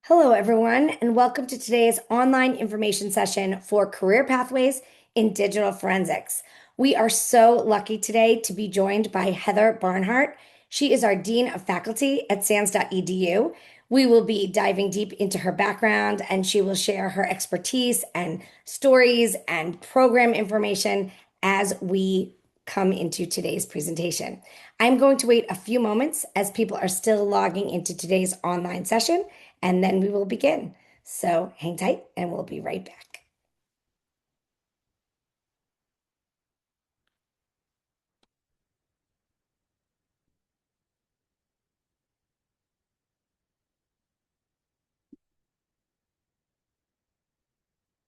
Hello, everyone, and welcome to today's online information session for career pathways in digital forensics. We are so lucky today to be joined by Heather Barnhart. She is our Dean of Faculty at SANS.edu. We will be diving deep into her background, and she will share her expertise and stories and program information as we come into today's presentation. I'm going to wait a few moments as people are still logging into today's online session, and then we will begin. So hang tight and we'll be right back.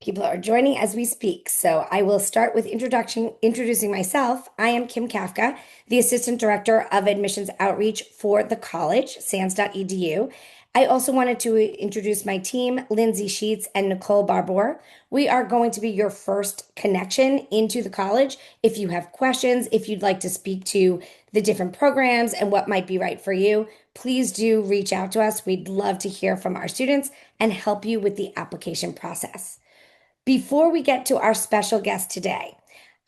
People are joining as we speak. So I will start with introducing myself. I am Kim Kafka, the Assistant Director of Admissions Outreach for the college, sans.edu. I also wanted to introduce my team, Lindsay Sheets and Nicole Barbour. We are going to be your first connection into the college. If you have questions, if you'd like to speak to the different programs and what might be right for you, please do reach out to us. We'd love to hear from our students and help you with the application process. Before we get to our special guest today,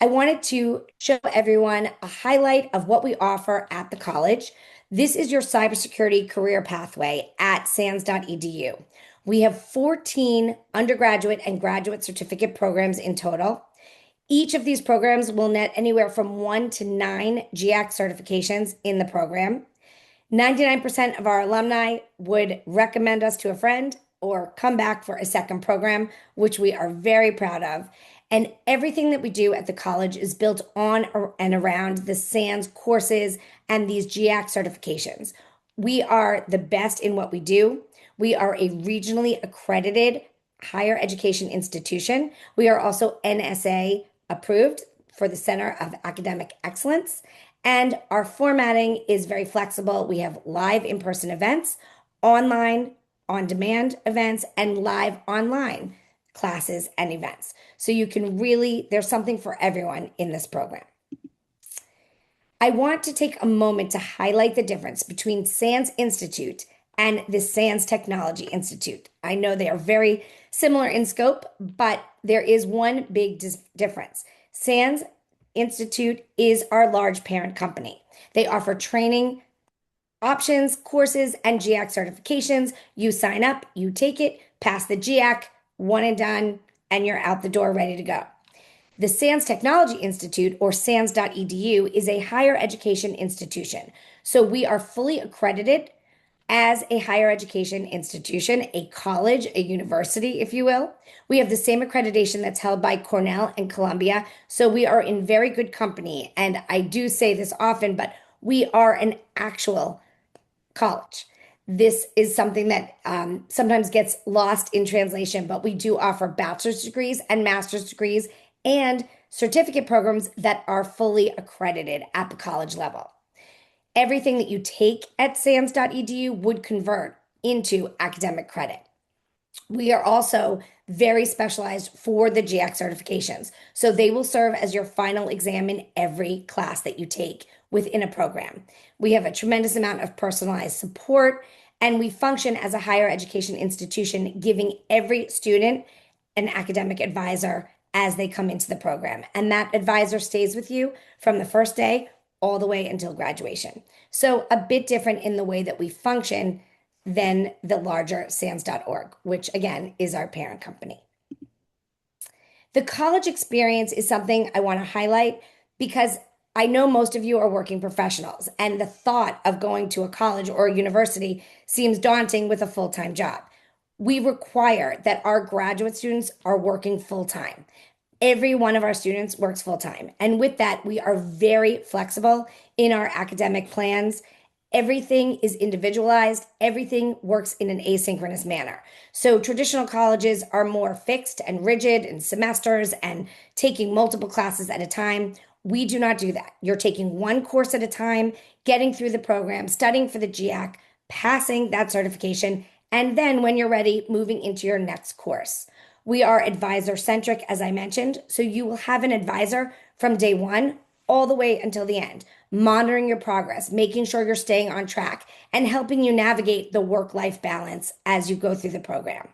I wanted to show everyone a highlight of what we offer at the college. This is your cybersecurity career pathway at sans.edu. We have 14 undergraduate and graduate certificate programs in total. Each of these programs will net anywhere from 1 to 9 GIAC certifications in the program. 99% of our alumni would recommend us to a friend or come back for a second program, which we are very proud of. And everything that we do at the college is built on and around the SANS courses and these GIAC certifications. We are the best in what we do. We are a regionally accredited higher education institution. We are also NSA approved for the Center of Academic Excellence. And our formatting is very flexible. We have live in-person events, online, on-demand events, and live online classes and events. So you can really, there's something for everyone in this program. I want to take a moment to highlight the difference between SANS Institute and the SANS Technology Institute. I know they are very similar in scope, but there is one big difference. SANS Institute is our large parent company. They offer training options, courses, and GIAC certifications. You sign up, you take it, pass the GIAC, one and done, and you're out the door ready to go. The SANS Technology Institute, or sans.edu, is a higher education institution. So we are fully accredited as a higher education institution, a college, a university, if you will. We have the same accreditation that's held by Cornell and Columbia. So we are in very good company. And I do say this often, but we are an actual college. This is something that sometimes gets lost in translation, but we do offer bachelor's degrees and master's degrees and certificate programs that are fully accredited at the college level. Everything that you take at sans.edu would convert into academic credit. We are also very specialized for the GIAC certifications. So they will serve as your final exam in every class that you take within a program. We have a tremendous amount of personalized support, and we function as a higher education institution, giving every student an academic advisor as they come into the program. And that advisor stays with you from the first day all the way until graduation. So a bit different in the way that we function than the larger sans.org, which again is our parent company. The college experience is something I want to highlight because I know most of you are working professionals, and the thought of going to a college or a university seems daunting with a full-time job. We require that our graduate students are working full-time. Every one of our students works full-time. And with that, we are very flexible in our academic plans. Everything is individualized. Everything works in an asynchronous manner. So traditional colleges are more fixed and rigid in semesters and taking multiple classes at a time. We do not do that. You're taking one course at a time, getting through the program, studying for the GIAC, passing that certification, and then when you're ready, moving into your next course. We are advisor centric, as I mentioned, so you will have an advisor from day one all the way until the end, monitoring your progress, making sure you're staying on track, and helping you navigate the work-life balance as you go through the program.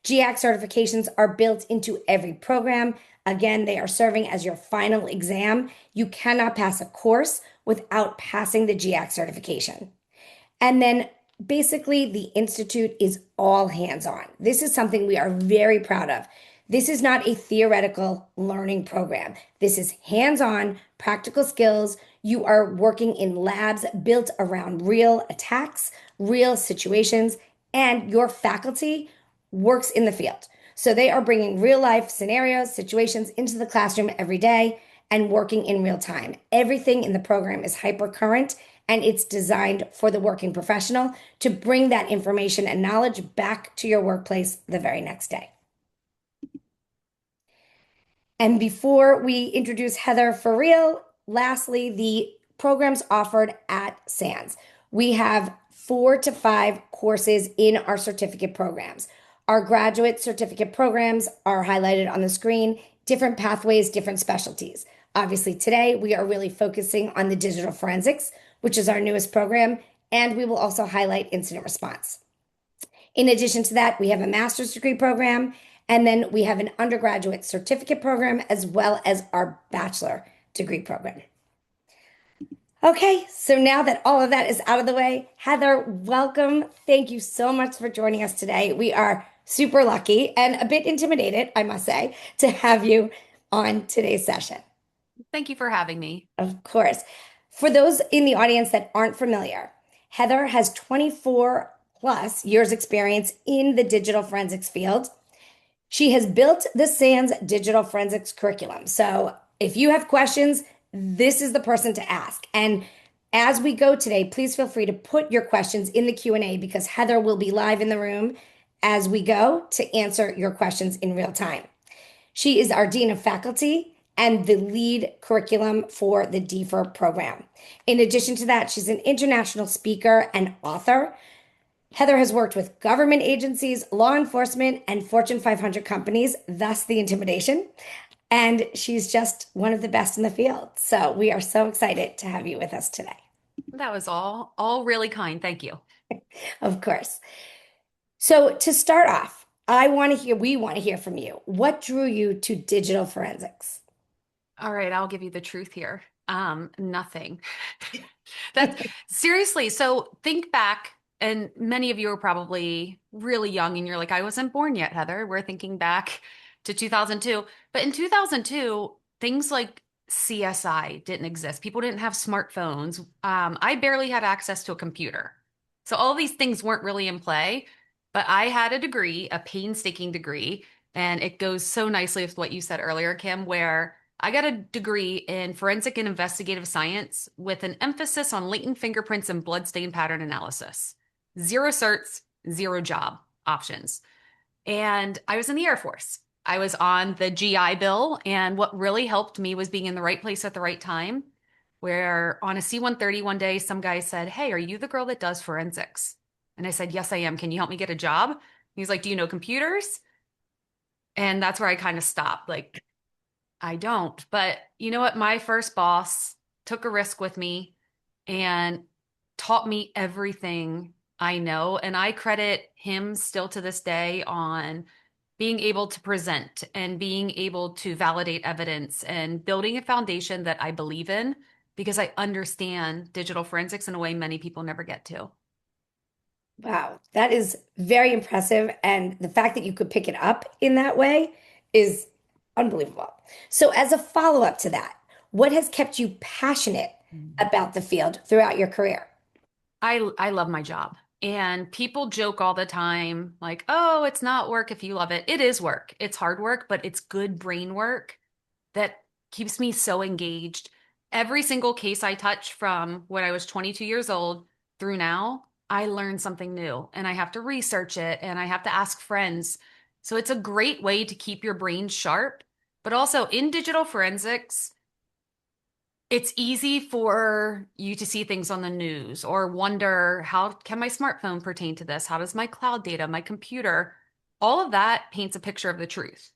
GX certifications are built into every program. Again, they are serving as your final exam. You cannot pass a course without passing the GX certification. And then basically, the Institute is all hands on. This is something we are very proud of. This is not a theoretical learning program. This is hands on, practical skills. You are working in labs built around real attacks, real situations, and your faculty works in the field. So they are bringing real life scenarios, situations into the classroom every day and working in real time. Everything in the program is hyper current and it's designed for the working professional to bring that information and knowledge back to your workplace the very next day. And before we introduce Heather for real, lastly, the programs offered at SANS. We have 4 to 5 courses in our certificate programs. Our graduate certificate programs are highlighted on the screen, different pathways, different specialties. Obviously, today we are really focusing on the digital forensics, which is our newest program, and we will also highlight incident response. In addition to that, we have a master's degree program, and then we have an undergraduate certificate program, as well as our bachelor degree program. Okay, so now that all of that is out of the way, Heather, welcome. Thank you so much for joining us today. We are super lucky and a bit intimidated, I must say, to have you on today's session. Thank you for having me. Of course. For those in the audience that aren't familiar, Heather has 24 plus years experience in the digital forensics field. She has built the SANS digital forensics curriculum. So if you have questions, this is the person to ask. And as we go today, please feel free to put your questions in the Q&A because Heather will be live in the room as we go to answer your questions in real time. She is our Dean of Faculty and the lead curriculum for the DFER program. In addition to that, she's an international speaker and author. Heather has worked with government agencies, law enforcement, and Fortune 500 companies, thus the intimidation. And she's just one of the best in the field. So we are so excited to have you with us today. That was all really kind. Thank you. Of course. So to start off, we want to hear from you. What drew you to digital forensics? All right, I'll give you the truth here. Nothing. That's seriously. So think back, and many of you are probably really young and you're like, I wasn't born yet, Heather. We're thinking back to 2002. But in 2002, things like CSI didn't exist. People didn't have smartphones. I barely had access to a computer. So all these things weren't really in play, but I had a degree, a painstaking degree, and it goes so nicely with what you said earlier, Kim, where I got a degree in forensic and investigative science with an emphasis on latent fingerprints and bloodstain pattern analysis. 0 certs, 0 job options. And I was in the Air Force. I was on the GI Bill, and what really helped me was being in the right place at the right time, where on a C-130 one day, some guy said, hey, are you the girl that does forensics? And I said, yes, I am. Can you help me get a job? He's like, do you know computers? And that's where I kind of stopped. Like, I don't. But you know what? My first boss took a risk with me and taught me everything I know. And I credit him still to this day on being able to present and being able to validate evidence and building a foundation that I believe in because I understand digital forensics in a way many people never get to. Wow, that is very impressive. And the fact that you could pick it up in that way is unbelievable. So, as a follow-up to that, what has kept you passionate about the field throughout your career? I love my job. And people joke all the time, like, oh, it's not work if you love it. It is work. It's hard work, but it's good brain work that keeps me so engaged. Every single case I touch from when I was 22 years old through now, I learn something new and I have to research it and I have to ask friends. So it's a great way to keep your brain sharp. But also in digital forensics, it's easy for you to see things on the news or wonder, how can my smartphone pertain to this? How does my cloud data, my computer, all of that paints a picture of the truth.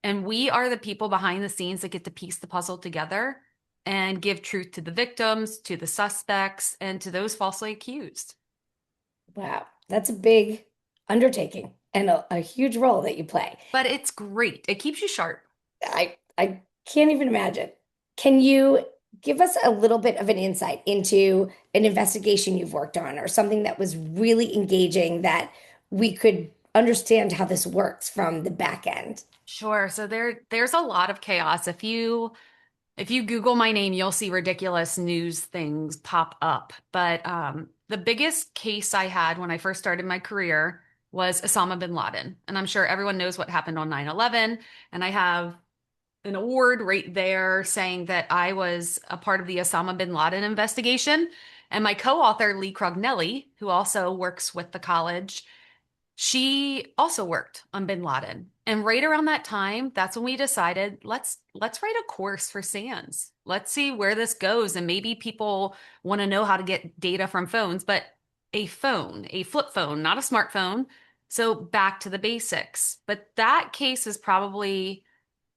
And we are the people behind the scenes that get to piece the puzzle together and give truth to the victims, to the suspects, and to those falsely accused. Wow, that's a big undertaking and a huge role that you play. But it's great. It keeps you sharp. I can't even imagine. Can you give us a little bit of an insight into an investigation you've worked on or something that was really engaging that we could understand how this works from the back end? Sure. So there's a lot of chaos. If you Google my name, you'll see ridiculous news things pop up. But the biggest case I had when I first started my career was Osama bin Laden. And I'm sure everyone knows what happened on 9/11. And I have an award right there saying that I was a part of the Osama bin Laden investigation. And my co-author, Lee Crognelli, who also works with the college, she also worked on bin Laden. And right around that time, that's when we decided let's write a course for SANS. Let's see where this goes. And maybe people want to know how to get data from phones, but a phone, a flip phone, not a smartphone. So back to the basics. But that case is probably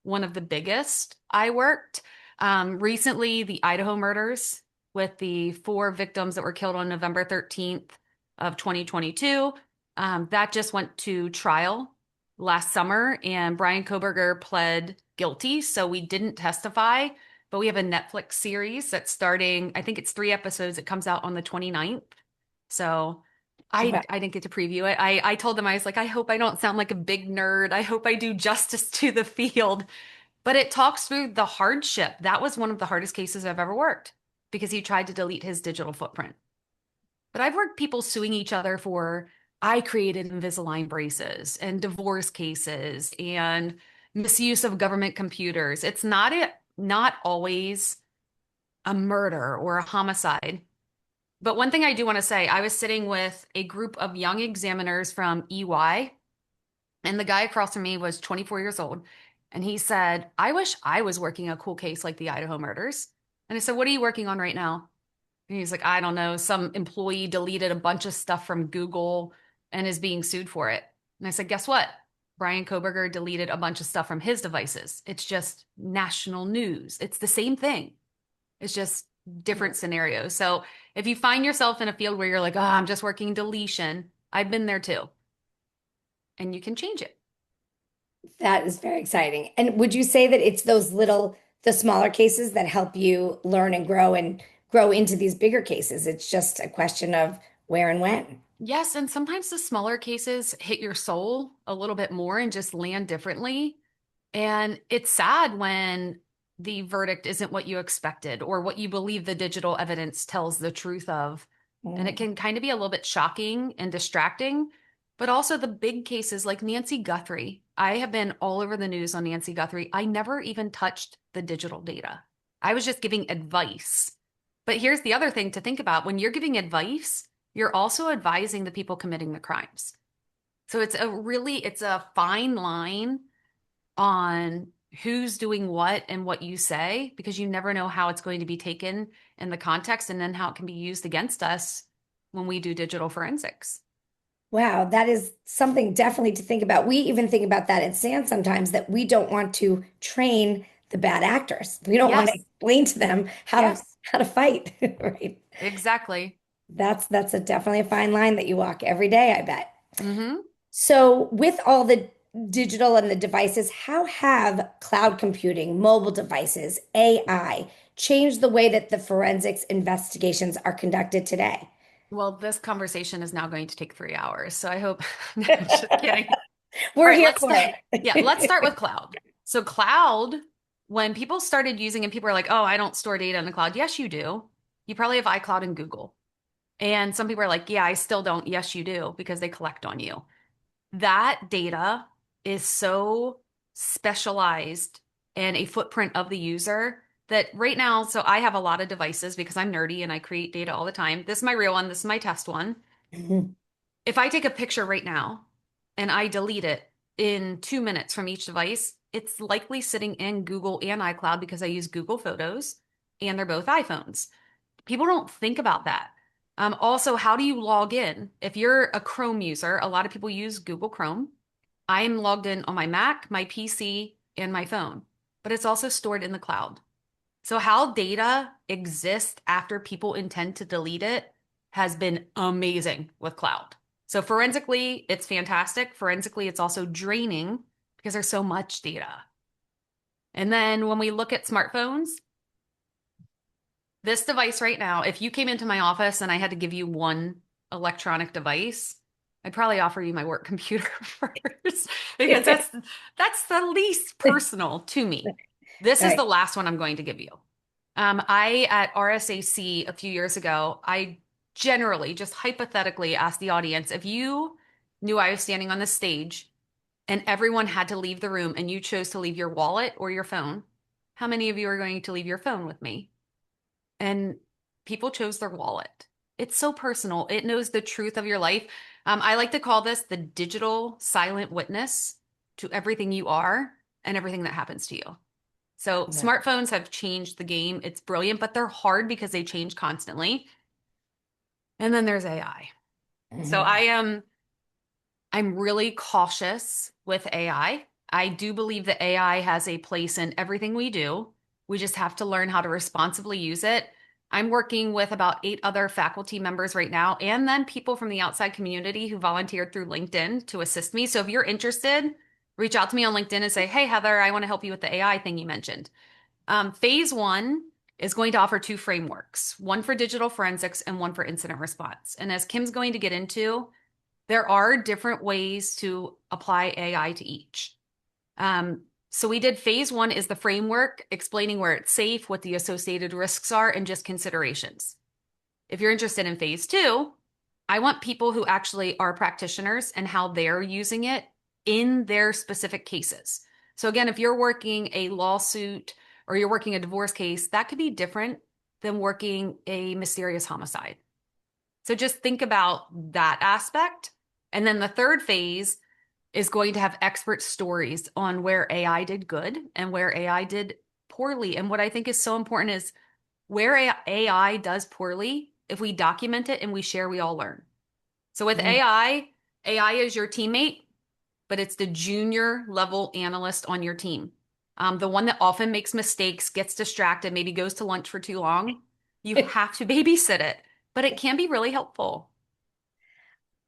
one of the biggest I worked. Recently, the Idaho murders with the four victims that were killed on November 13th of 2022. That just went to trial last summer, and Brian Koberger pled guilty. So we didn't testify, but we have a Netflix series that's starting, I think it's 3 episodes. It comes out on the 29th. So I Wow. I didn't get to preview it. I told them, I was like, I hope I don't sound like a big nerd. I hope I do justice to the field. But it talks through the hardship. That was one of the hardest cases I've ever worked because he tried to delete his digital footprint. But I've worked people suing each other for I created Invisalign braces and divorce cases and misuse of government computers. It's not always a murder or a homicide. But one thing I do want to say, I was sitting with a group of young examiners from EY, and the guy across from me was 24 years old. And he said, I wish I was working a cool case like the Idaho murders. And I said, what are you working on right now? And he's like, I don't know. Some employee deleted a bunch of stuff from Google and is being sued for it. And I said, guess what? Brian Koberger deleted a bunch of stuff from his devices. It's just national news. It's the same thing. It's just different scenarios. So if you find yourself in a field where you're like, oh, I'm just working deletion, I've been there too. And you can change it. That is very exciting. And would you say that it's the smaller cases that help you learn and grow into these bigger cases? It's just a question of where and when. Yes, and sometimes the smaller cases hit your soul a little bit more and just land differently. And it's sad when the verdict isn't what you expected or what you believe the digital evidence tells the truth of. And it Mm. can kind of be a little bit shocking and distracting, but also the big cases like Nancy Guthrie. I have been all over the news on Nancy Guthrie. I never even touched the digital data. I was just giving advice. But here's the other thing to think about. When you're giving advice, you're also advising the people committing the crimes. So it's a fine line on who's doing what and what you say because you never know how it's going to be taken in the context and then how it can be used against us when we do digital forensics. Wow, that is something definitely to think about. We even think about that at SANS sometimes that we don't want to train the bad actors. We don't want to Yes, explain to them yes, how to fight, right? exactly. That's definitely a fine line that you walk every day, I bet. Hmm. So, with all the digital and the devices, how have cloud computing, mobile devices, AI changed the way that the forensics investigations are conducted today? Well, this conversation is now going to take 3 hours, so I hope, no, I'm just kidding. All We're right, here let's for start. Yeah, let's start it. with cloud. So cloud, when people started using and people are like, oh, I don't store data in the cloud. Yes, you do. You probably have iCloud and Google. And some people are like, yeah, I still don't. Yes, you do, because they collect on you. That data is so specialized and a footprint of the user that right now, so I have a lot of devices because I'm nerdy and I create data all the time. This is my real one. This is my test one. If I take a picture right now and I delete it in 2 minutes from each device, it's likely sitting in Google and iCloud because I use Google Photos and they're both iPhones. People don't think about that. Also, how do you log in? If you're a Chrome user, a lot of people use Google Chrome. I am logged in on my Mac, my PC, and my phone, but it's also stored in the cloud. So how data exists after people intend to delete it has been amazing with cloud. So forensically, it's fantastic. Forensically, it's also draining because there's so much data. And then when we look at smartphones, this device right now, if you came into my office and I had to give you one electronic device, I'd probably offer you my work computer first because that's the least personal to me. This is Right. the last one I'm going to give you. I at RSAC a few years ago, I generally just hypothetically asked the audience if you knew I was standing on the stage and everyone had to leave the room and you chose to leave your wallet or your phone, how many of you are going to leave your phone with me? And people chose their wallet. It's so personal. It knows the truth of your life. I like to call this the digital silent witness to everything you are and everything that happens to you. So Right. smartphones have changed the game. It's brilliant, but they're hard because they change constantly. And then there's AI. So Mhm. I'm really cautious with AI. I do believe that AI has a place in everything we do. We just have to learn how to responsibly use it. I'm working with about 8 other faculty members right now, and then people from the outside community who volunteered through LinkedIn to assist me. So if you're interested, reach out to me on LinkedIn and say, hey, Heather, I want to help you with the AI thing you mentioned. Phase one is going to offer 2 frameworks, one for digital forensics and one for incident response. And as Kim's going to get into, there are different ways to apply AI to each. So we did phase one is the framework explaining where it's safe, what the associated risks are, and just considerations. If you're interested in phase two, I want people who actually are practitioners and how they're using it in their specific cases. So again, if you're working a lawsuit or you're working a divorce case, that could be different than working a mysterious homicide. So just think about that aspect. And then the third phase is going to have expert stories on where AI did good and where AI did poorly. And what I think is so important is where AI does poorly, if we document it and we share, we all learn. So with Mhm. AI is your teammate, but it's the junior level analyst on your team. The one that often makes mistakes, gets distracted, maybe goes to lunch for too long. You have to babysit it, but it can be really helpful.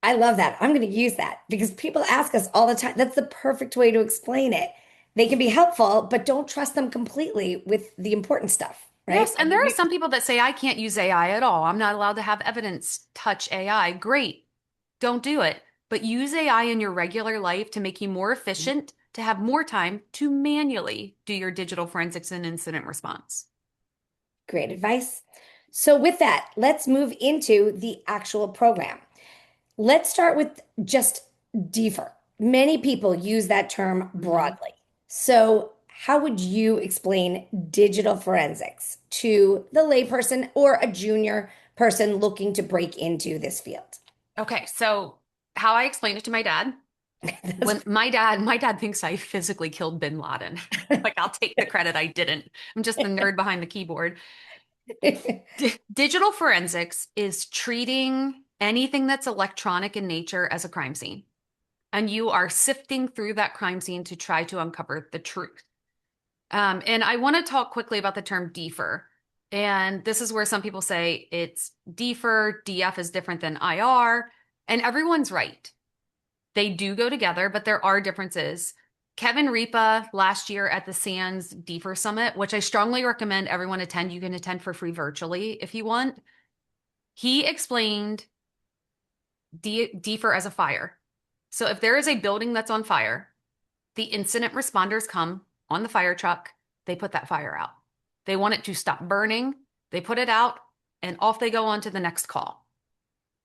I love that. I'm going to use that because people ask us all the time. That's the perfect way to explain it. They can be helpful, but don't trust them completely with the important stuff, right? Yes, and there are some people that say, I can't use AI at all. I'm not allowed to have evidence touch AI. Great, don't do it. But use AI in your regular life to make you more efficient, to have more time to manually do your digital forensics and incident response. Great advice. So, with that, let's move into the actual program. Let's start with just defer. Many people use that term Mhm. broadly. So, how would you explain digital forensics to the layperson or a junior person looking to break into this field? Okay, so how I explained it to my dad, when That's my dad thinks I physically killed bin Laden. Like I'll take the credit, I didn't. I'm just the nerd behind the keyboard. Digital forensics is treating anything that's electronic in nature as a crime scene. And you are sifting through that crime scene to try to uncover the truth. And I want to talk quickly about the term defer. And this is where some people say it's defer, DF is different than IR, and everyone's right. They do go together, but there are differences. Kevin Ripa last year at the SANS Defer Summit, which I strongly recommend everyone attend. You can attend for free virtually if you want. He explained defer as a fire. So if there is a building that's on fire, the incident responders come on the fire truck, they put that fire out. They want it to stop burning, they put it out, and off they go on to the next call.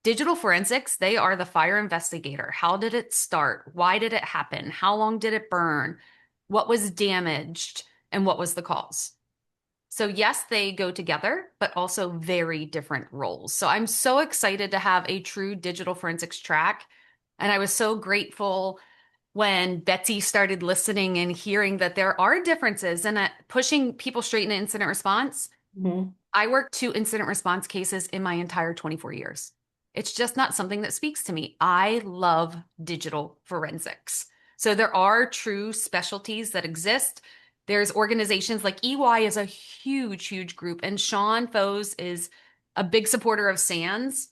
Digital forensics, they are the fire investigator. How did it start? Why did it happen? How long did it burn? What was damaged? And what was the cause? So, yes, they go together, but also very different roles. So, I'm so excited to have a true digital forensics track. And I was so grateful when Betsy started listening and hearing that there are differences and pushing people straight into incident response. Mhm. I worked 2 incident response cases in my entire 24 years. It's just not something that speaks to me. I love digital forensics. So there are true specialties that exist. There's organizations like EY is a huge, huge group. And Sean Foes is a big supporter of SANS.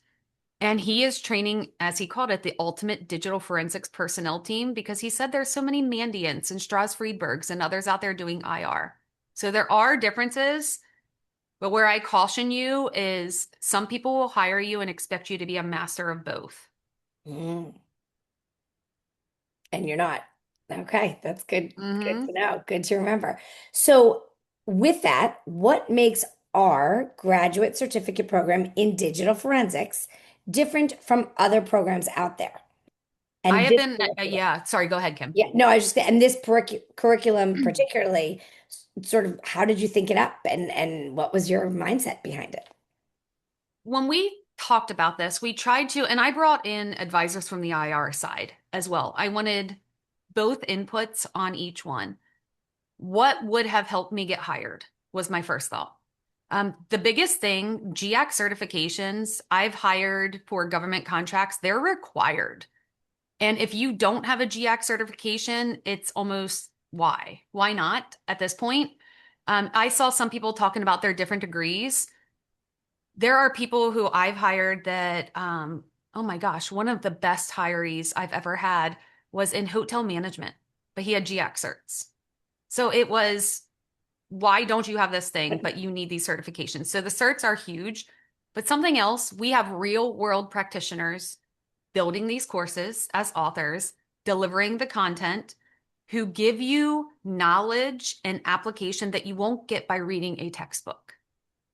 And he is training, as he called it, the ultimate digital forensics personnel team because he said there's so many Mandiants and Strauss Friedbergs and others out there doing IR. So there are differences, but where I caution you is some people will hire you and expect you to be a master of both. Mm. And you're not. Okay, that's good. Good Hmm. to know. Good to remember. So, with that, what makes our graduate certificate program in digital forensics different from other programs out there? I And have this been, curriculum. yeah, sorry, go ahead, Kim. Yeah, no, I was just, and this curriculum particularly, sort of, how did you think it up, and what was your mindset behind it? When we talked about this, we tried to, and I brought in advisors from the IR side as well. I wanted both inputs on each one. What would have helped me get hired was my first thought. The biggest thing, GX certifications, I've hired for government contracts, they're required. And if you don't have a GX certification, it's almost why? Why not at this point? I saw some people talking about their different degrees. There are people who I've hired that, oh my gosh, one of the best hirees I've ever had was in hotel management, but he had GX certs. So it was, why don't you have this thing, but you need these certifications? So the certs are huge. But something else, we have real world practitioners building these courses as authors, delivering the content, who give you knowledge and application that you won't get by reading a textbook.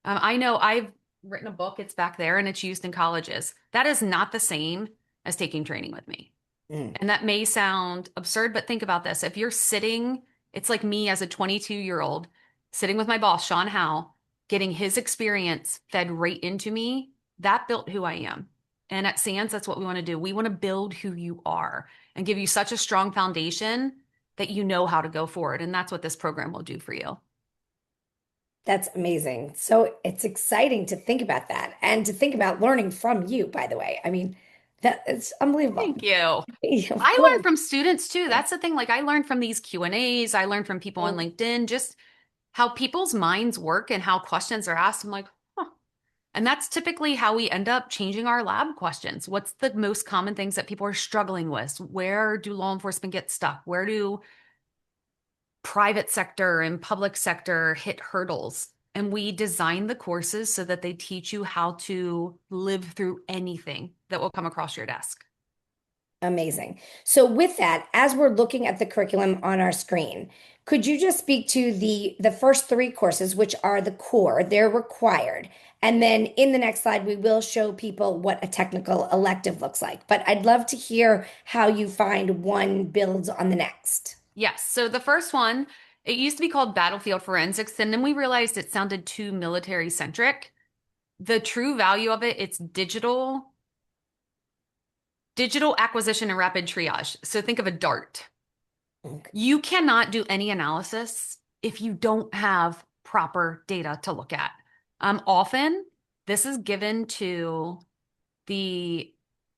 I know I've written a book, it's back there and it's used in colleges. That is not the same as taking training with me. Mm. And that may sound absurd, but think about this. If you're sitting, it's like me as a 22-year-old sitting with my boss, Sean Howe, getting his experience fed right into me, that built who I am. And at SANS, that's what we want to do. We want to build who you are and give you such a strong foundation that you know how to go forward. And that's what this program will do for you. That's amazing. So it's exciting to think about that and to think about learning from you, by the way. I mean, that it's unbelievable. Thank you. Of I course. learn from students too. That's the thing. Like I learned from these Q&As. I learned from people on LinkedIn, just how people's minds work and how questions are asked. I'm like, huh. And that's typically how we end up changing our lab questions. What's the most common things that people are struggling with? Where do law enforcement get stuck? Where do private sector and public sector hit hurdles? And we design the courses so that they teach you how to live through anything that will come across your desk. Amazing. So with that, as we're looking at the curriculum on our screen, could you just speak to the first three courses, which are the core, they're required. And then in the next slide, we will show people what a technical elective looks like. But I'd love to hear how you find one builds on the next. Yes. So the first one, it used to be called Battlefield Forensics, and then we realized it sounded too military centric. The true value of it, it's digital acquisition and rapid triage. So think of a dart. Okay. You cannot do any analysis if you don't have proper data to look at. Often, this is given to the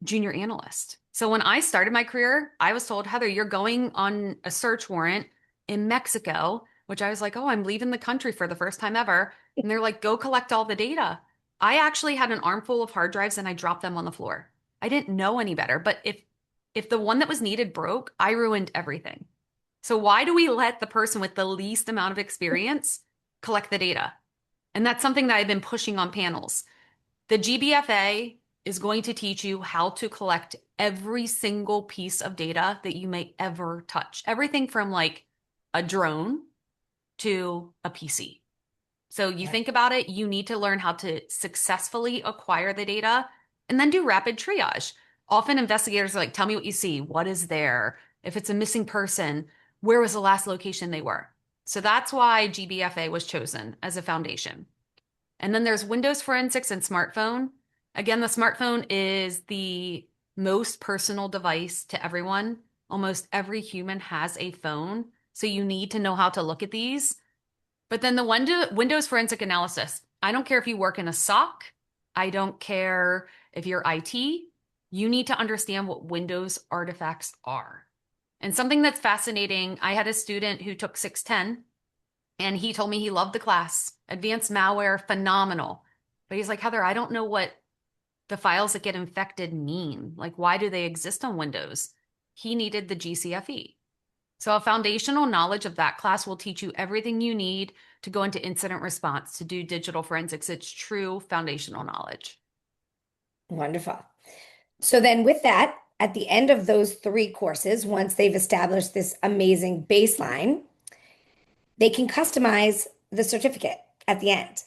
junior analyst. So when I started my career, I was told, Heather, you're going on a search warrant in Mexico, which I was like, oh, I'm leaving the country for the first time ever. And they're like, go collect all the data. I actually had an armful of hard drives and I dropped them on the floor. I didn't know any better, but if the one that was needed broke, I ruined everything. So why do we let the person with the least amount of experience collect the data? And that's something that I've been pushing on panels. The GBFA is going to teach you how to collect every single piece of data that you may ever touch. Everything from like a drone to a PC. So you think about it, you need to learn how to successfully acquire the data and then do rapid triage. Often investigators are like, tell me what you see. What is there? If it's a missing person, where was the last location they were? So that's why GBFA was chosen as a foundation. And then there's Windows forensics and smartphone. Again, the smartphone is the most personal device to everyone. Almost every human has a phone. So you need to know how to look at these. But then the Windows forensic analysis, I don't care if you work in a SOC, I don't care if you're IT, you need to understand what Windows artifacts are. And something that's fascinating, I had a student who took 610 And he told me he loved the class. Advanced malware, phenomenal. But he's like, Heather, I don't know what the files that get infected mean. Like, why do they exist on Windows? He needed the GCFE. So, a foundational knowledge of that class will teach you everything you need to go into incident response, to do digital forensics. It's true foundational knowledge. Wonderful. So then with that, at the end of those three courses, once they've established this amazing baseline, they can customize the certificate at the end.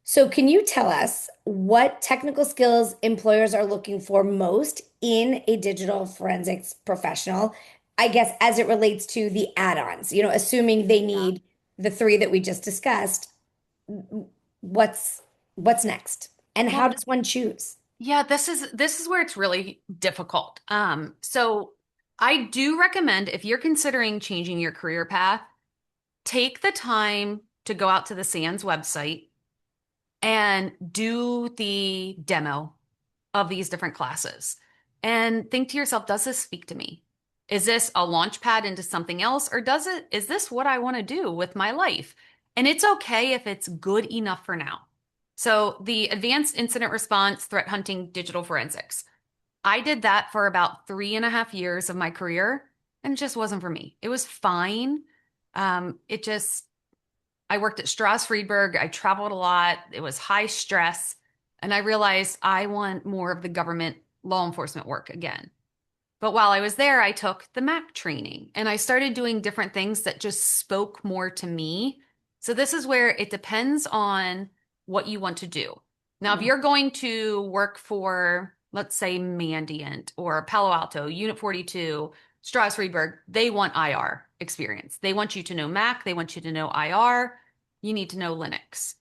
So can you tell us what technical skills employers are looking for most in a digital forensics professional? I guess as it relates to the add-ons, assuming they Yeah. need the three that we just discussed, what's what's next? And how Well, does one choose? yeah, this is where it's really difficult. So I do recommend if you're considering changing your career path, take the time to go out to the SANS website and do the demo of these different classes and think to yourself, does this speak to me? Is this a launch pad into something else, or is this what I want to do with my life? And it's okay if it's good enough for now. So the advanced incident response, threat hunting, digital forensics. I did that for about 3.5 years of my career, and it just wasn't for me. It was fine. It just I worked at Strauss Friedberg. I traveled a lot. It was high stress. And I realized I want more of the government law enforcement work again. But while I was there, I took the MAC training and I started doing different things that just spoke more to me. So this is where it depends on what you want to do. Now, if you're going to work for, let's say, Mandiant or Palo Alto, Unit 42, Strauss Friedberg, they want IR experience. They want you to know Mac, they want you to know IR, you need to know Linux.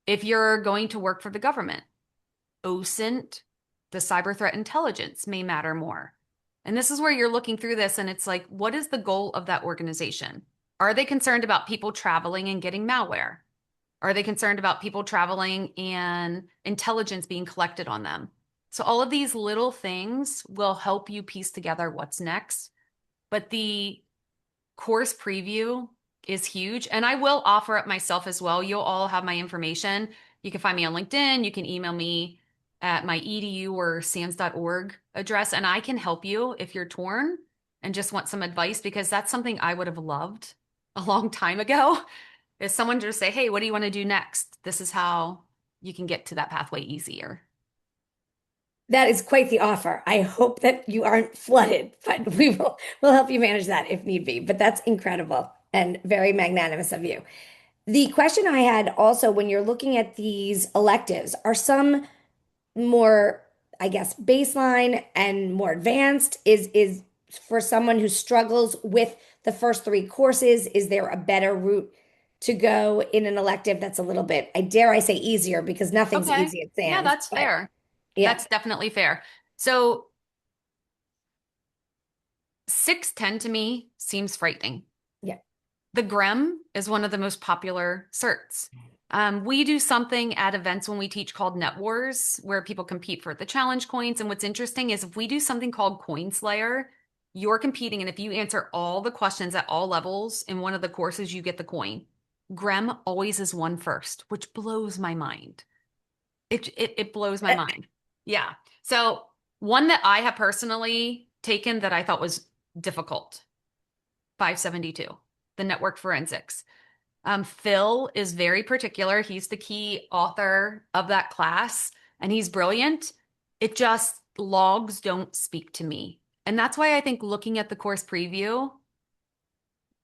If you're going to work for the government, OSINT, the cyber threat intelligence may matter more. And this is where you're looking through this and it's like, what is the goal of that organization? Are they concerned about people traveling and getting malware? Are they concerned about people traveling and intelligence being collected on them? So all of these little things will help you piece together what's next. But the course preview is huge. And I will offer it myself as well. You'll all have my information. You can find me on LinkedIn. You can email me at my edu or sans.org address, and I can help you if you're torn and just want some advice because that's something I would have loved a long time ago. Is someone just say, hey, what do you want to do next? This is how you can get to that pathway easier. That is quite the offer. I hope that you aren't flooded, but we'll help you manage that if need be. But that's incredible and very magnanimous of you. The question I had also when you're looking at these electives, are some more, I guess, baseline and more advanced? Is for someone who struggles with the first three courses, is there a better route to go in an elective that's a little bit, I dare I say easier because nothing's Okay. easy at Yeah, SANS, that's but fair. yeah, That's definitely fair. So 610 to me seems frightening. yeah. The GREM is one of the most popular certs. We do something at events when we teach called Net Wars, where people compete for the challenge coins. And what's interesting is if we do something called Coin Slayer, you're competing. And if you answer all the questions at all levels in one of the courses, you get the coin. GREM always is one first, which blows my mind. It blows my mind. Yeah. So one that I have personally taken that I thought was difficult, 572, the network forensics. Phil is very particular. He's the key author of that class, and he's brilliant. It just logs don't speak to me. And that's why I think looking at the course preview,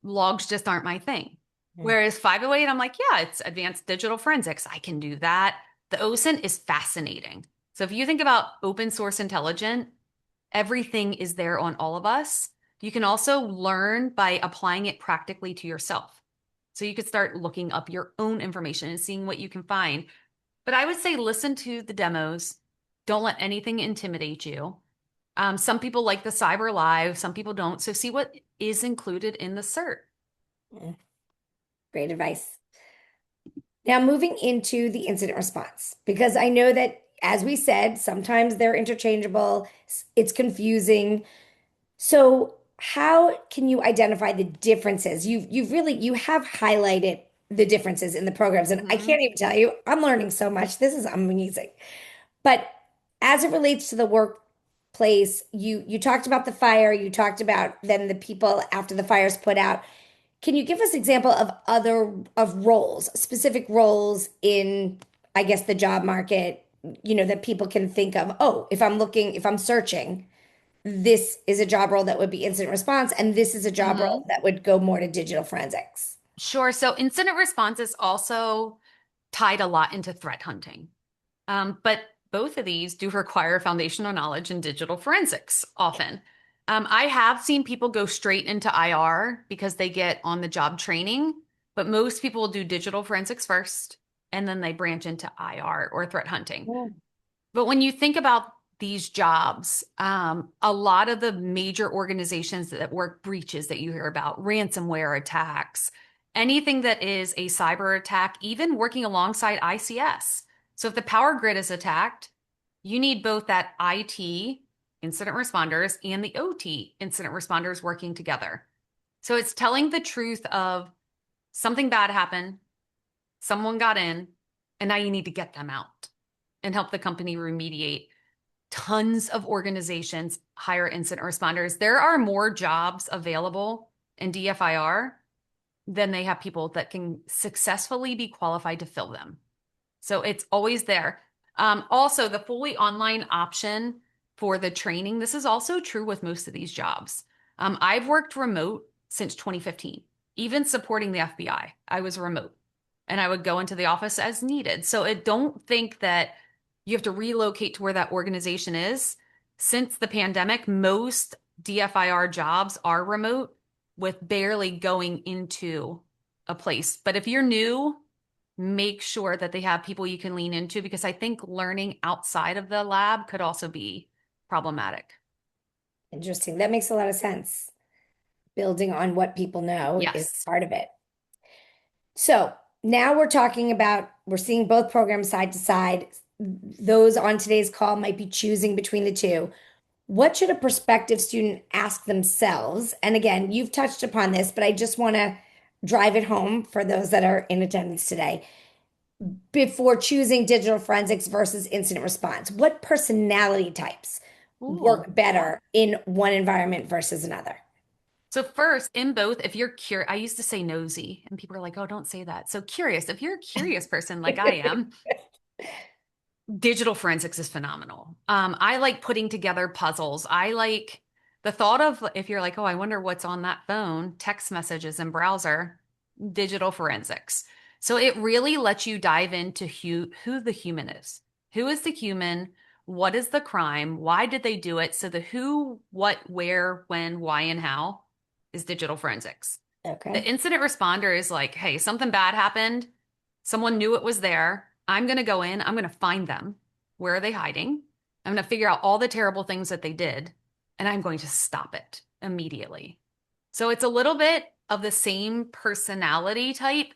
logs just aren't my thing. Mm. Whereas 508, I'm like, yeah, it's advanced digital forensics. I can do that. The OSINT is fascinating. So if you think about open source intelligent, everything is there on all of us. You can also learn by applying it practically to yourself. So you could start looking up your own information and seeing what you can find. But I would say listen to the demos. Don't let anything intimidate you. Some people like the Cyber Live, some people don't. So see what is included in the cert. Mm. Great advice. Now, moving into the incident response, because I know that, as we said, sometimes they're interchangeable, it's confusing. So, how can you identify the differences? You have highlighted the differences in the programs. And I Hmm. can't even tell you, I'm learning so much. This is amazing. But as it relates to the workplace, you talked about the fire, you talked about then the people after the fire's put out. Can you give us example of other of roles, specific roles in, I guess, the job market, that people can think of, oh, if I'm looking, if I'm searching, this is a job role that would be incident response, and this is a job role Hmm. that would go more to digital forensics. Sure. So incident response is also tied a lot into threat hunting. But both of these do require foundational knowledge in digital forensics often. I have seen people go straight into IR because they get on the job training, but most people will do digital forensics first and then they branch into IR or threat hunting. Mm. But when you think about these jobs, a lot of the major organizations that work breaches that you hear about, ransomware attacks, anything that is a cyber attack, even working alongside ICS. So if the power grid is attacked, you need both that IT incident responders and the OT incident responders working together. So it's telling the truth of something bad happened, someone got in, and now you need to get them out and help the company remediate. Tons of organizations hire incident responders. There are more jobs available in DFIR than they have people that can successfully be qualified to fill them. So it's always there. Also, the fully online option for the training, this is also true with most of these jobs. I've worked remote since 2015, even supporting the FBI. I was remote and I would go into the office as needed. So it don't think that you have to relocate to where that organization is. Since the pandemic, most DFIR jobs are remote with barely going into a place. But if you're new, make sure that they have people you can lean into because I think learning outside of the lab could also be problematic. Interesting. That makes a lot of sense. Building on what people know is Yes. part of it. So now we're talking about, we're seeing both programs side to side. Those on today's call might be choosing between the two. What should a prospective student ask themselves? And again, you've touched upon this, but I just want to drive it home for those that are in attendance today before choosing digital forensics versus incident response. What personality types Ooh. work better in one environment versus another? So first, in both, if you're curious, I used to say nosy, and people are like, "Oh, don't say that." So curious, if you're a curious person like I am, digital forensics is phenomenal. I like putting together puzzles. I like the thought of if you're like, oh, I wonder what's on that phone, text messages and browser, digital forensics. So it really lets you dive into who the human is. Who is the human? What is the crime? Why did they do it? So the who, what, where, when, why, and how is digital forensics. The Okay. incident responder is like, hey, something bad happened. Someone knew it was there. I'm going to go in. I'm going to find them. Where are they hiding? I'm going to figure out all the terrible things that they did, and I'm going to stop it immediately. So it's a little bit of the same personality type.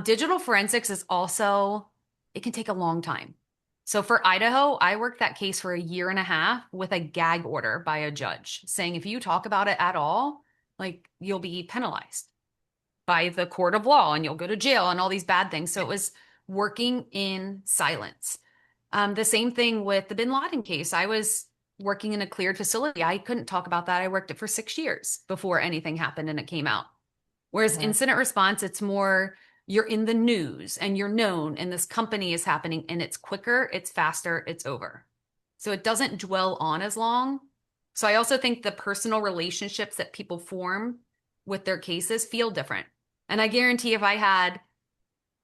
Digital forensics is also, it can take a long time. So for Idaho, I worked that case for a year and a half with a gag order by a judge saying if you talk about it at all, like you'll be penalized by the court of law and you'll go to jail and all these bad things. So it was working in silence. The same thing with the bin Laden case. I was working in a cleared facility. I couldn't talk about that. I worked it for 6 years before anything happened and it came out. Whereas Uh-huh. incident response, it's more you're in the news and you're known and this company is happening and it's quicker, it's faster, it's over. So it doesn't dwell on as long. So I also think the personal relationships that people form with their cases feel different. And I guarantee if I had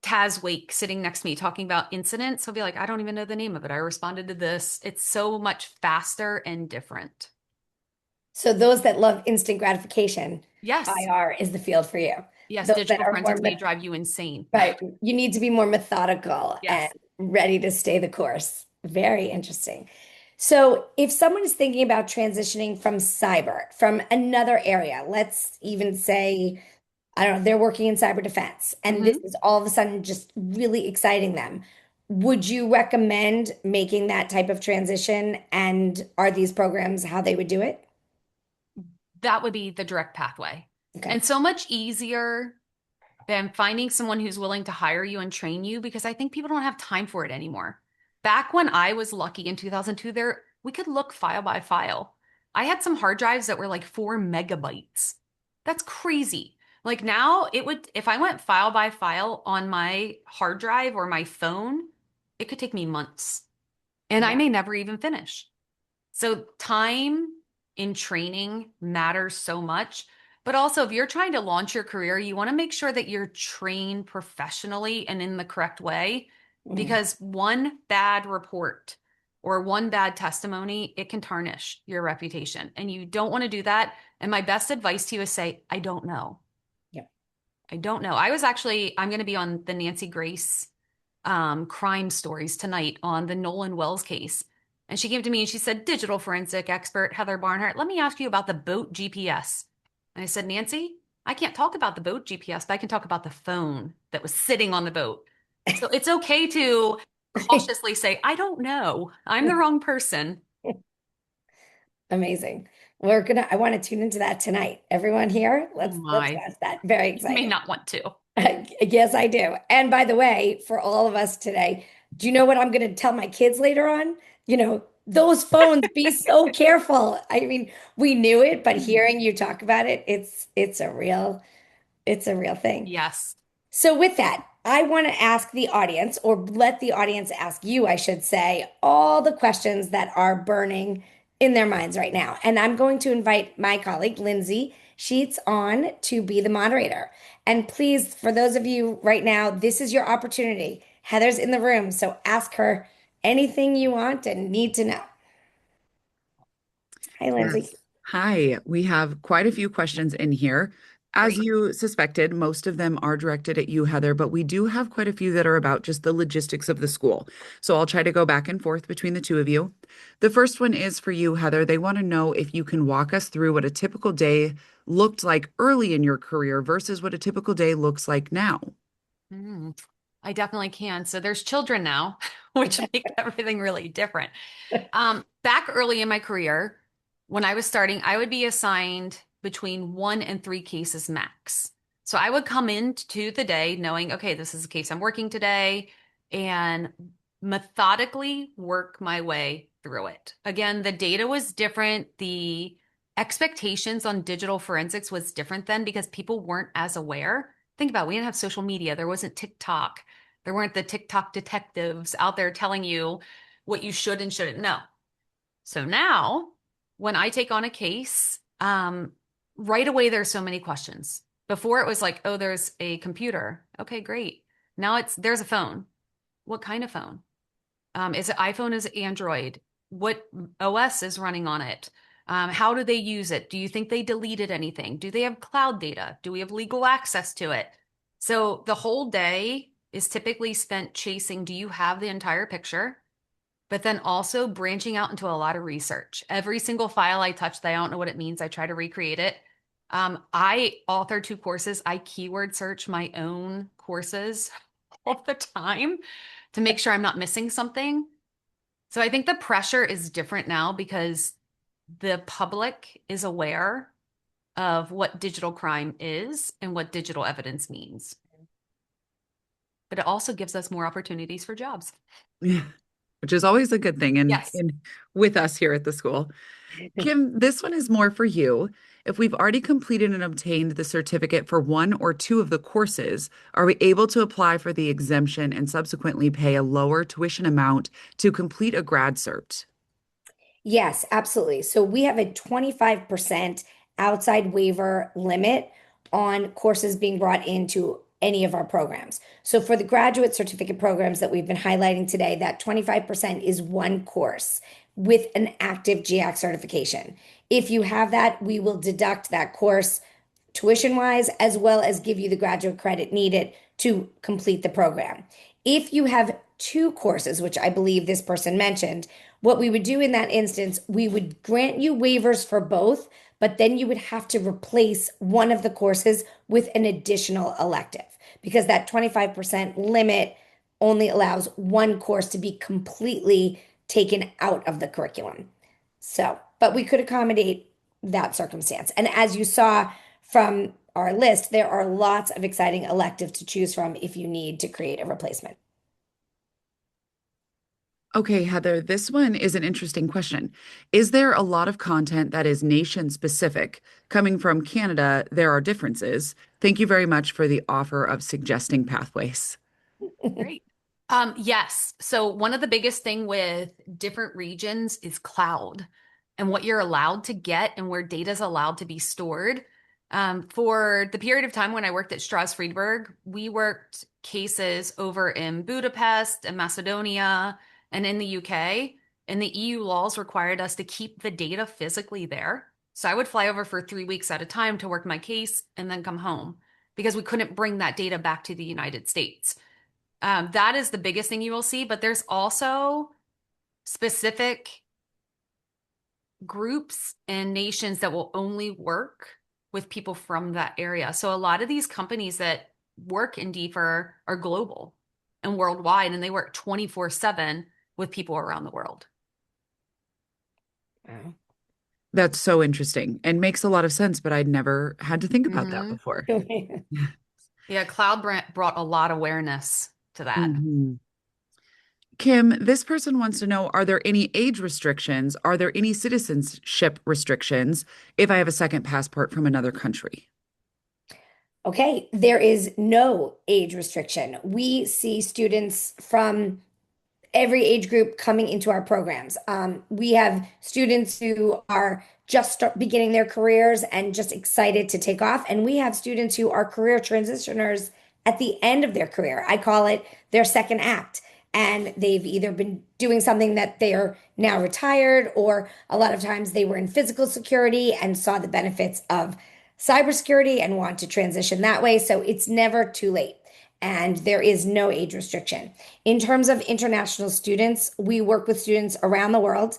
Taz Wake sitting next to me talking about incidents, he'll be like, I don't even know the name of it. I responded to this. It's so much faster and different. So those that love instant gratification, Yes. IR is the field for you. Yes. Those that Digital are more forensics may drive you insane. right, you need to be more methodical and Yes. ready to stay the course. Very interesting. So, if someone is thinking about transitioning from cyber, from another area, let's even say, I don't know, they're working in cyber defense, and this Hmm. is all of a sudden just really exciting them. Would you recommend making that type of transition? And are these programs how they would do it? That would be the direct pathway. Okay. And so much easier. and finding someone who's willing to hire you and train you because I think people don't have time for it anymore. Back when I was lucky in 2002, there we could look file by file. I had some hard drives that were like 4 MB. That's crazy. Like now, it would, if I went file by file on my hard drive or my phone, it could take me months and I Yeah. may never even finish. So time in training matters so much. But also, if you're trying to launch your career, you want to make sure that you're trained professionally and in the correct way, Mhm. because one bad report or one bad testimony, it can tarnish your reputation. And you don't want to do that. And my best advice to you is say, I don't know. Yep. I don't know. I'm going to be on the Nancy Grace crime stories tonight on the Nolan Wells case. And she came to me and she said, Digital forensic expert Heather Barnhart, let me ask you about the boat GPS. And I said, Nancy, I can't talk about the boat GPS, but I can talk about the phone that was sitting on the boat. So it's okay to cautiously say, I don't know. I'm the wrong person. Amazing. I want to tune into that tonight. Everyone here, Oh let's my. watch that. Very You may exciting. not want to. Yes, I do. And by the way, for all of us today, do you know what I'm going to tell my kids later on? Those phones, be so careful. I mean, we knew it, but hearing you talk about it, it's a real thing. Yes. So, with that, I want to ask the audience, or let the audience ask you, I should say, all the questions that are burning in their minds right now. And I'm going to invite my colleague, Lindsay Sheets, on to be the moderator. And please, for those of you right now, this is your opportunity. Heather's in the room, so ask her anything you want and need to know. Hi, Lindsay. Yes. Hi, we have quite a few questions in here. As Great. you suspected, most of them are directed at you, Heather, but we do have quite a few that are about just the logistics of the school. So I'll try to go back and forth between the two of you. The first one is for you, Heather. They want to know if you can walk us through what a typical day looked like early in your career versus what a typical day looks like now. Mm, I definitely can. So there's children now, which make everything really different. Back early in my career, when I was starting, I would be assigned between 1 and 3 cases max. So I would come into the day knowing, okay, this is a case I'm working today, and methodically work my way through it. Again, the data was different. The expectations on digital forensics was different then because people weren't as aware. Think about it, we didn't have social media. There wasn't TikTok. There weren't the TikTok detectives out there telling you what you should and shouldn't know. So now, when I take on a case, right away there's so many questions. Before it was like, oh, there's a computer. Okay, great. Now there's a phone. What kind of phone? Is it iPhone? Is it Android? What OS is running on it? How do they use it? Do you think they deleted anything? Do they have cloud data? Do we have legal access to it? So the whole day is typically spent chasing, do you have the entire picture? But then also branching out into a lot of research. Every single file I touch that I don't know what it means, I try to recreate it. I author 2 courses. I keyword search my own courses all the time to make sure I'm not missing something. So I think the pressure is different now because the public is aware of what digital crime is and what digital evidence means. But it also gives us more opportunities for jobs. Yeah, which is always a good thing Yes. in with us here at the school. Kim, this one is more for you. If we've already completed and obtained the certificate for one or two of the courses, are we able to apply for the exemption and subsequently pay a lower tuition amount to complete a grad cert? Yes, absolutely. So we have a 25% outside waiver limit on courses being brought into any of our programs. So for the graduate certificate programs that we've been highlighting today, that 25% is one course with an active GIAC certification. If you have that, we will deduct that course tuition wise, as well as give you the graduate credit needed to complete the program. If you have two courses, which I believe this person mentioned, what we would do in that instance, we would grant you waivers for both, but then you would have to replace one of the courses with an additional elective because that 25% limit only allows one course to be completely taken out of the curriculum. So, but we could accommodate that circumstance. And as you saw from our list, there are lots of exciting electives to choose from if you need to create a replacement. Okay, Heather, this one is an interesting question. Is there a lot of content that is nation specific? Coming from Canada, there are differences. Thank you very much for the offer of suggesting pathways. Great. Yes. So one of the biggest thing with different regions is cloud and what you're allowed to get and where data is allowed to be stored. For the period of time when I worked at Strauss Friedberg, we worked cases over in Budapest and Macedonia and in the UK, and the EU laws required us to keep the data physically there. So I would fly over for 3 weeks at a time to work my case and then come home because we couldn't bring that data back to the United States. That is the biggest thing you will see, but there's also specific groups and nations that will only work with people from that area. So a lot of these companies that work in DFIR are global and worldwide, and they work 24/7 with people around the world. Wow. That's so interesting and makes a lot of sense, but I'd never had to think about that before. Yeah, cloud brought a lot of awareness to that. Mhm. Kim, this person wants to know, are there any age restrictions? Are there any citizenship restrictions if I have a second passport from another country? Okay, there is no age restriction. We see students from every age group coming into our programs. We have students who are just beginning their careers and just excited to take off. And we have students who are career transitioners at the end of their career. I call it their second act. And they've either been doing something that they are now retired, or a lot of times they were in physical security and saw the benefits of cybersecurity and want to transition that way. So it's never too late. And there is no age restriction. In terms of international students, we work with students around the world.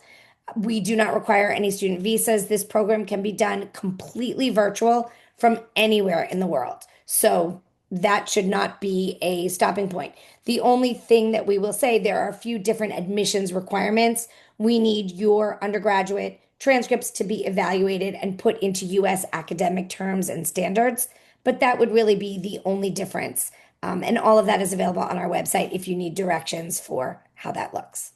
We do not require any student visas. This program can be done completely virtual from anywhere in the world. So that should not be a stopping point. The only thing that we will say, there are a few different admissions requirements. We need your undergraduate transcripts to be evaluated and put into US academic terms and standards, but that would really be the only difference. And all of that is available on our website if you need directions for how that looks.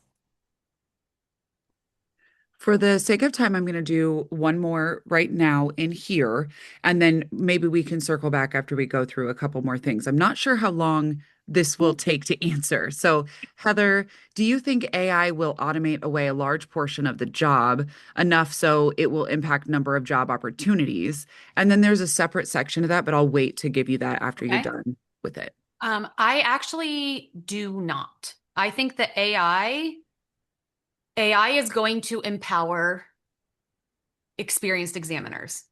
For the sake of time, I'm going to do one more right now in here, and then maybe we can circle back after we go through a couple more things. I'm not sure how long this will take to answer. So, Heather, do you think AI will automate away a large portion of the job, enough so it will impact number of job opportunities? And then there's a separate section of that, but I'll wait to give you that after you're Okay. done with it. I actually do not. I think that AI is going to empower experienced examiners.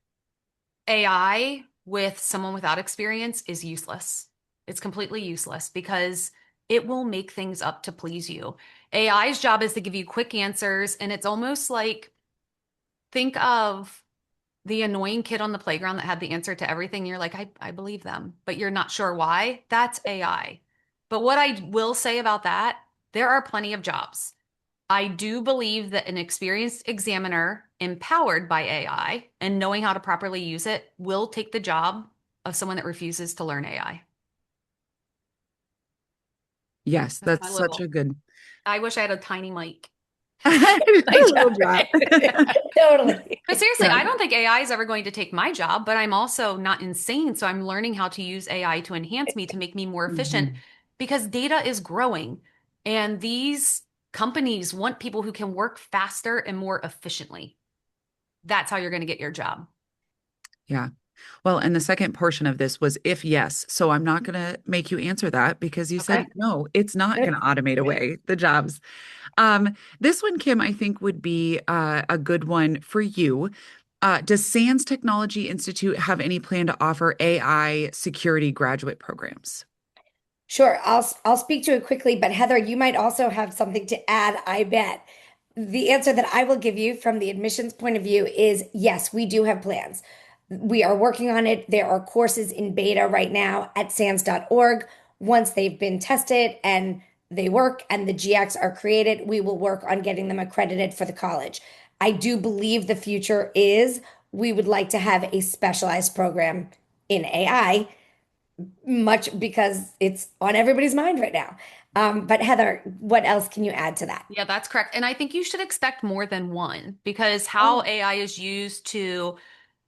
AI with someone without experience is useless. It's completely useless because it will make things up to please you. AI's job is to give you quick answers, and it's almost like, think of the annoying kid on the playground that had the answer to everything. You're like, I believe them, but you're not sure why. That's AI. But what I will say about that, there are plenty of jobs. I do believe that an experienced examiner empowered by AI and knowing how to properly use it will take the job of someone that refuses to learn AI. Yes, That's that's my such little. a good I wish I had a tiny mic. I little know, drop. right? Totally. But seriously, Yeah. I don't think AI is ever going to take my job, but I'm also not insane. So I'm learning how to use AI to enhance me, to make me more efficient Mhm. because data is growing. And these companies want people who can work faster and more efficiently. That's how you're going to get your job. Yeah. Well, and the second portion of this was if yes. So I'm not going to make you answer that because you said Okay. no, it's not going to automate away the jobs. This one, Kim, I think would be a good one for you. Does SANS Technology Institute have any plan to offer AI security graduate programs? Sure, I'll speak to it quickly, but Heather, you might also have something to add, I bet. The answer that I will give you from the admissions point of view is yes, we do have plans. We are working on it. There are courses in beta right now at sans.org. Once they've been tested and they work and the GX are created, we will work on getting them accredited for the college. I do believe the future is we would like to have a specialized program in AI, much because it's on everybody's mind right now. But Heather, what else can you add to that? Yeah, that's correct. And I think you should expect more than one because how Oh, AI is used to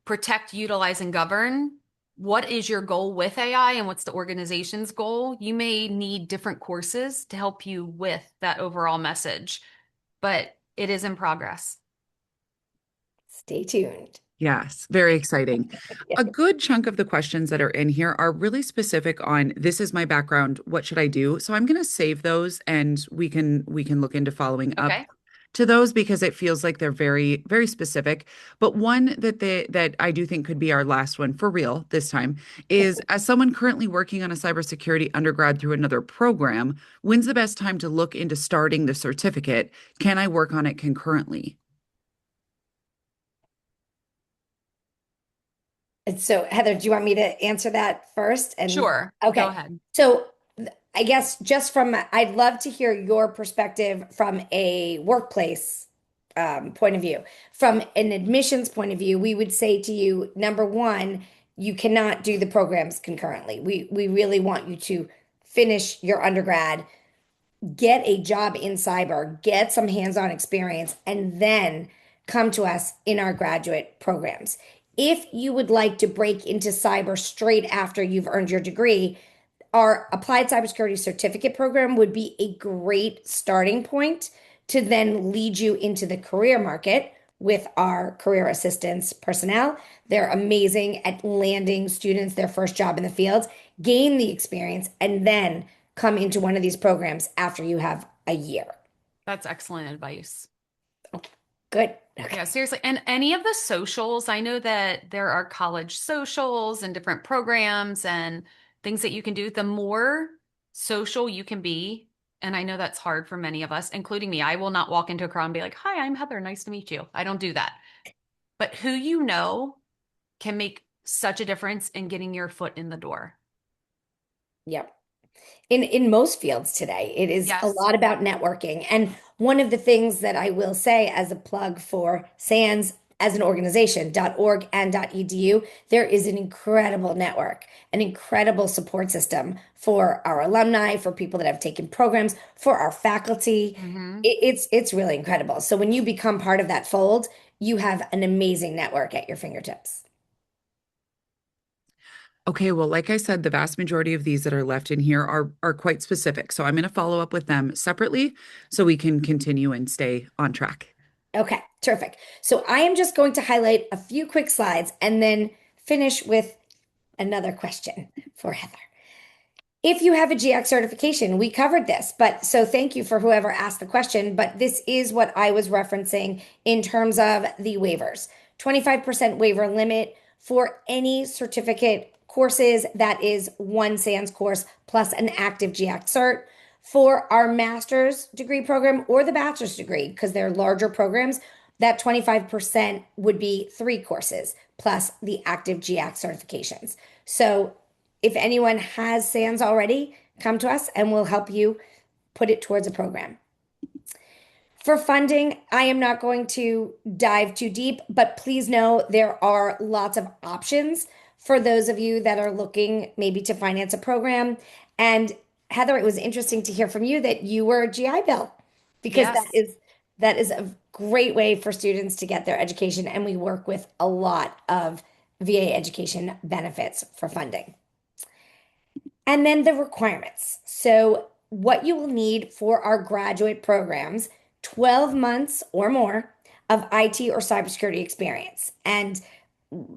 protect, utilize, and govern. What is your goal with AI and what's the organization's goal? You may need different courses to help you with that overall message, but it is in progress. stay tuned. Yes, very exciting. Yeah. A good chunk of the questions that are in here are really specific on this is my background, what should I do? So I'm going to save those and we can look into following up Okay. to those because it feels like they're very very specific. But one that I do think could be our last one for real this time is as someone currently working on a cybersecurity undergrad through another program, when's the best time to look into starting the certificate? Can I work on it concurrently? And so, Heather, do you want me to answer that first? And Sure. Go okay. ahead. So, I guess just from, I'd love to hear your perspective from a workplace point of view. From an admissions point of view, we would say to you, number one, you cannot do the programs concurrently. We really want you to finish your undergrad, get a job in cyber, get some hands-on experience, and then come to us in our graduate programs. If you would like to break into cyber straight after you've earned your degree, our applied cybersecurity certificate program would be a great starting point to then lead you into the career market with our career assistance personnel. They're amazing at landing students their first job in the field, gain the experience, and then come into one of these programs after you have a year. That's excellent advice. Good. Yeah, Okay. seriously. And any of the socials, I know that there are college socials and different programs and things that you can do. The more social you can be, and I know that's hard for many of us, including me. I will not walk into a crowd and be like, "Hi, I'm Heather. Nice to meet you." I don't do that. But who you know can make such a difference in getting your foot in the door. Yep. In most fields today, it is a Yes. lot about networking. And one of the things that I will say as a plug for SANS as an organization, .org and .edu, there is an incredible network, an incredible support system for our alumni, for people that have taken programs, for our faculty. Hmm. It's really incredible. So when you become part of that fold, you have an amazing network at your fingertips. Okay, well, like I said, the vast majority of these that are left in here are quite specific. So I'm going to follow up with them separately so we can continue and stay on track. Okay, terrific. So I am just going to highlight a few quick slides and then finish with another question for Heather. If you have a GX certification, we covered this, but so thank you for whoever asked the question. But this is what I was referencing in terms of the waivers. 25% waiver limit for any certificate courses that is one SANS course plus an active GX cert. For our master's degree program or the bachelor's degree, because they're larger programs, that 25% would be three courses plus the active GX certifications. So if anyone has SANS already, come to us and we'll help you put it towards a program. For funding, I am not going to dive too deep, but please know there are lots of options for those of you that are looking maybe to finance a program. And Heather, it was interesting to hear from you that you were GI Bill because Yes. that is a great way for students to get their education, and we work with a lot of VA education benefits for funding. And then the requirements. So, what you will need for our graduate programs, 12 months or more of IT or cybersecurity experience. And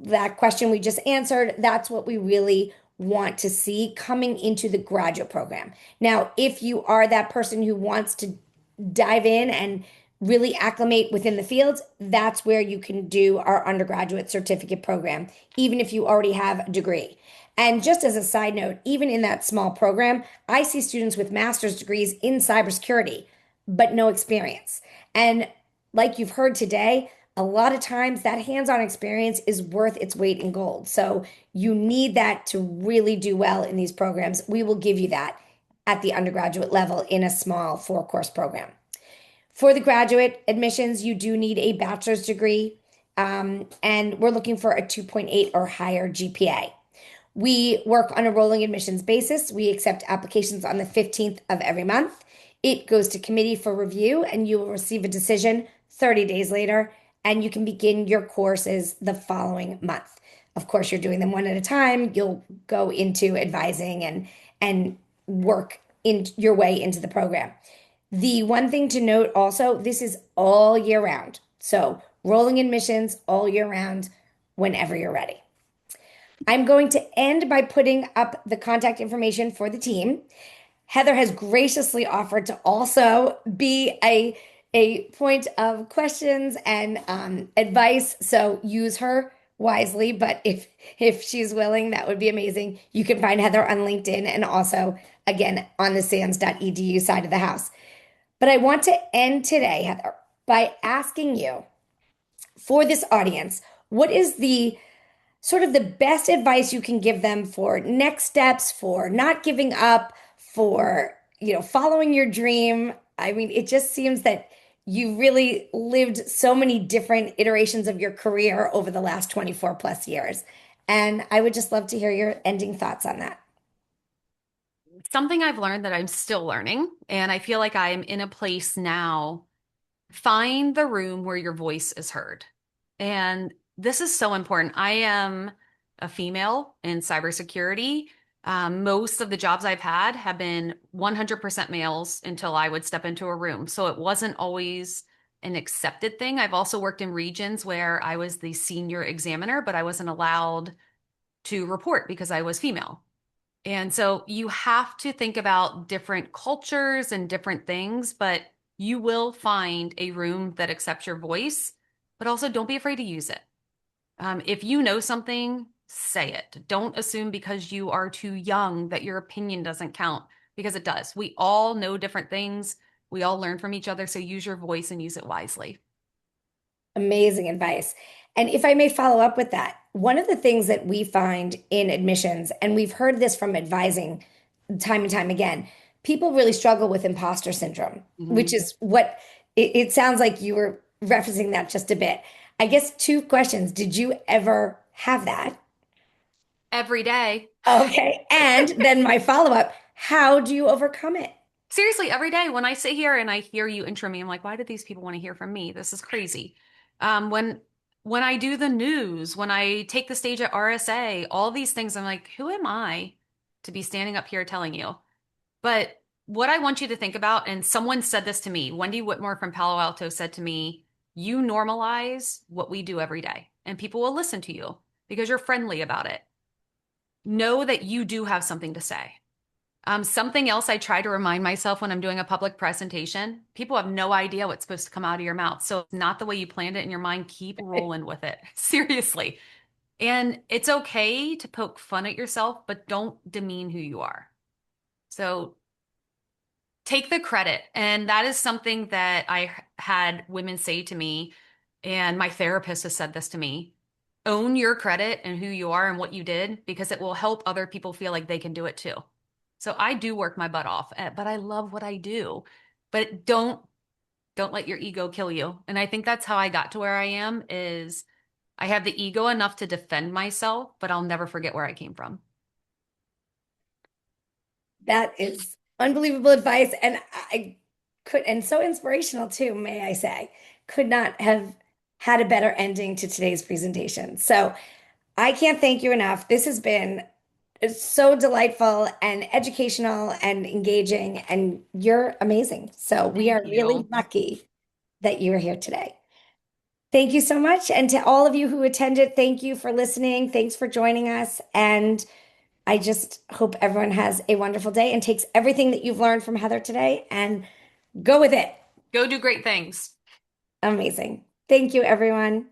that question we just answered, that's what we really want to see coming into the graduate program. Now, if you are that person who wants to dive in and really acclimate within the fields, that's where you can do our undergraduate certificate program, even if you already have a degree. And just as a side note, even in that small program, I see students with master's degrees in cybersecurity, but no experience. And like you've heard today, a lot of times that hands-on experience is worth its weight in gold. So you need that to really do well in these programs. We will give you that at the undergraduate level in a small four-course program. For the graduate admissions, you do need a bachelor's degree, and we're looking for a 2.8 or higher GPA. We work on a rolling admissions basis. We accept applications on the 15th of every month. It goes to committee for review, and you will receive a decision 30 days later, and you can begin your courses the following month. Of course, you're doing them one at a time. You'll go into advising and work in your way into the program. The one thing to note also, this is all year round. So rolling admissions all year round whenever you're ready. I'm going to end by putting up the contact information for the team. Heather has graciously offered to also be a point of questions and advice. So use her wisely. But if she's willing, that would be amazing. You can find Heather on LinkedIn and also again on the sans.edu side of the house. But I want to end today, Heather, by asking you for this audience, what is the sort of the best advice you can give them for next steps, for not giving up, for, following your dream? I mean, it just seems that you really lived so many different iterations of your career over the last 24 plus years. And I would just love to hear your ending thoughts on that. Something I've learned that I'm still learning, and I feel like I'm in a place now. Find the room where your voice is heard. And this is so important. I am a female in cybersecurity. Most of the jobs I've had have been 100% males until I would step into a room. So it wasn't always an accepted thing. I've also worked in regions where I was the senior examiner, but I wasn't allowed to report because I was female. And so you have to think about different cultures and different things, but you will find a room that accepts your voice, but also don't be afraid to use it. If you know something, say it. Don't assume because you are too young that your opinion doesn't count, because it does. We all know different things. We all learn from each other. So use your voice and use it wisely. Amazing advice. And if I may follow up with that, one of the things that we find in admissions, and we've heard this from advising time and time again, people really struggle with imposter syndrome, which Mhm. is what it sounds like you were referencing that just a bit. I guess two questions. Did you ever have that? Every day. Okay. And then my follow-up, how do you overcome it? Seriously, every day when I sit here and I hear you intro me, I'm like, why do these people want to hear from me? This is crazy. When I do the news, when I take the stage at RSA, all these things, I'm like, who am I to be standing up here telling you? But what I want you to think about, and someone said this to me, Wendy Whitmore from Palo Alto said to me, you normalize what we do every day, and people will listen to you because you're friendly about it. Know that you do have something to say. Something else I try to remind myself when I'm doing a public presentation, people have no idea what's supposed to come out of your mouth. So it's not the way you planned it in your mind. Keep rolling with it. Seriously. And it's okay to poke fun at yourself, but don't demean who you are. So take the credit. And that is something that I had women say to me, and my therapist has said this to me. Own your credit and who you are and what you did, because it will help other people feel like they can do it too. So I do work my butt off, but I love what I do. But don't let your ego kill you. And I think that's how I got to where I am, is I have the ego enough to defend myself, but I'll never forget where I came from. That is unbelievable advice. And and so inspirational too, may I say. Could not have had a better ending to today's presentation. So I can't thank you enough. This has been so delightful and educational and engaging, and you're amazing. So we Thank are really you. lucky that you are here today. Thank you so much. And to all of you who attended, thank you for listening. Thanks for joining us. And I just hope everyone has a wonderful day and takes everything that you've learned from Heather today and go with it. Go do great things. Amazing. Thank you, everyone.